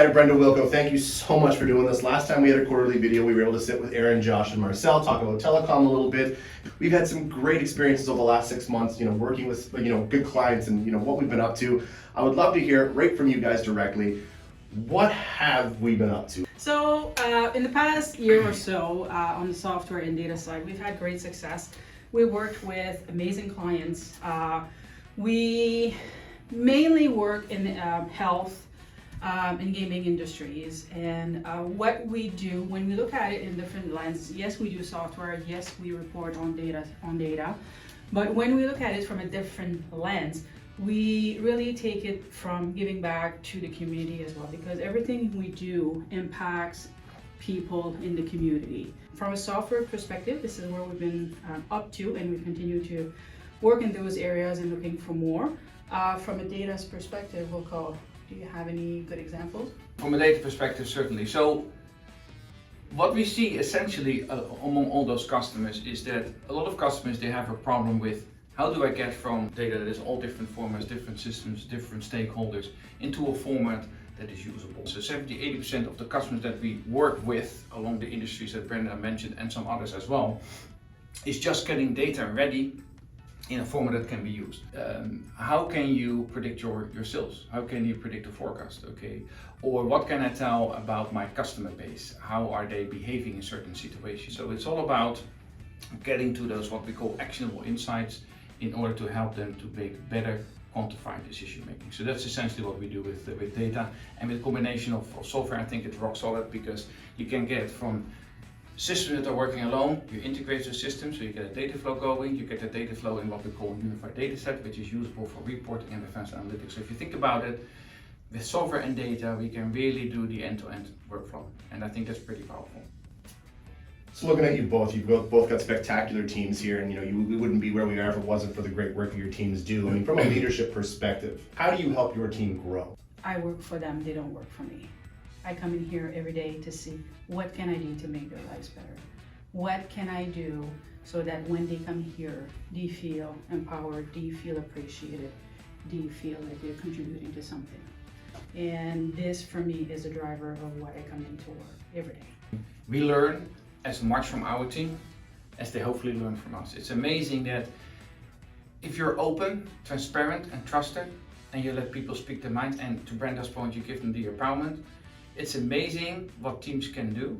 Hi, Brenda, Wilco. Thank you so much for doing this. Last time we had a quarterly video, we were able to sit with Aaron, Josh, and Marcel, talk about telecom a little bit. We've had some great experiences over the last 6 months, working with, good clients and, what we've been up to. I would love to hear right from you guys directly. What have we been up to? So in the past year or so, on the software and data side, we've had great success. We worked with amazing clients. We mainly work in health and gaming industries, and what we do when we look at it in different lenses, yes, we do software, yes, we report on data, but when we look at it from a different lens, we really take it from giving back to the community as well, because everything we do impacts people in the community. From a software perspective, this is where we've been up to, and we continue to work in those areas and looking for more. From a data perspective, Wilco, do you have any good examples? From a data perspective, certainly. So what we see essentially among all those customers is that a lot of customers, they have a problem with how do I get from data that is all different formats, different systems, different stakeholders into a format that is usable. So 70-80% of the customers that we work with along the industries that Brenda mentioned and some others as well, is just getting data ready in a format that can be used. How can you predict your sales? How can you predict the forecast? Okay, or what can I tell about my customer base? How are they behaving in certain situations? So it's all about getting to those what we call actionable insights in order to help them to make better quantified decision making. So that's essentially what we do with data, and with combination of software, I think it's rock solid, because you can get from systems that are working alone, you integrate the system, so you get a data flow going, you get the data flow in what we call a unified data set, which is usable for reporting and advanced analytics. So if you think about it, with software and data, we can really do the end-to-end workflow, and I think that's pretty powerful. So looking at you both, you've both got spectacular teams here, and we wouldn't be where we are if it wasn't for the great work that your teams do. I mean, from a leadership perspective, how do you help your team grow? I work for them, they don't work for me. I come in here every day to see what can I do to make their lives better. What can I do so that when they come here, do you feel empowered, do you feel appreciated, do you feel like they're contributing to something? And this for me is a driver of why I come into work every day. We learn as much from our team as they hopefully learn from us. It's amazing that if you're open, transparent and trusted, and you let people speak their mind, and to Brenda's point, you give them the empowerment, it's amazing what teams can do,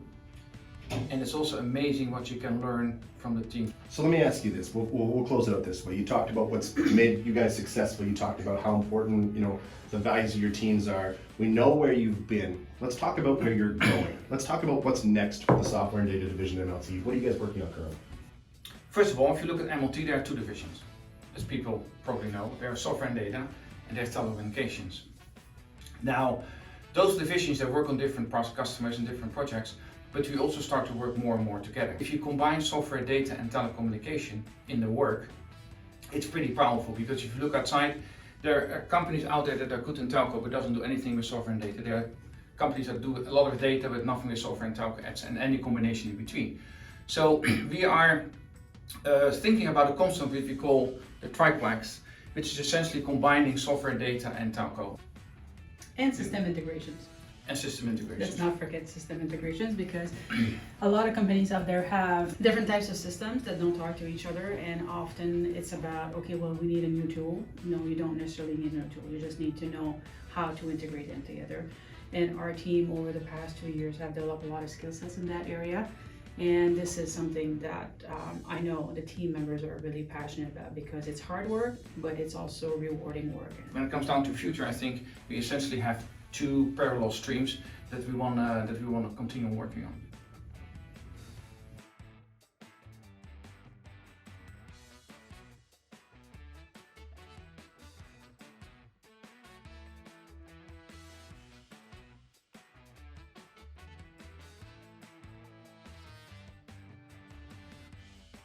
and it's also amazing what you can learn from the team. So let me ask you this, we'll close it out this way. You talked about what's made you guys successful, you talked about how important the values of your teams are. We know where you've been. Let's talk about where you're going. Let's talk about what's next for the Software and Data Division MLT. What are you guys working on currently? First of all, if you look at MLT, there are two divisions. As people probably know, there are software and data, and there's telecommunications. Now, those divisions, they work on different customers and different projects, but we also start to work more and more together. If you combine software, data and telecommunication in the work, it's pretty powerful, because if you look outside, there are companies out there that are good in telco but doesn't do anything with software and data. There are companies that do a lot of data but nothing with software and telco, and any combination in between. So we are thinking about a concept which we call the Triplex, which is essentially combining software, data and telco. And system integrations. And system integrations. Let's not forget system integrations, because a lot of companies out there have different types of systems that don't talk to each other, and often it's about, okay, well, we need a new tool. No, you don't necessarily need a new tool. You just need to know how to integrate them together. And our team over the past 2 years have developed a lot of skill sets in that area. And this is something that I know the team members are really passionate about, because it's hard work, but it's also rewarding work. When it comes down to future, I think we essentially have two parallel streams that we want to continue working on.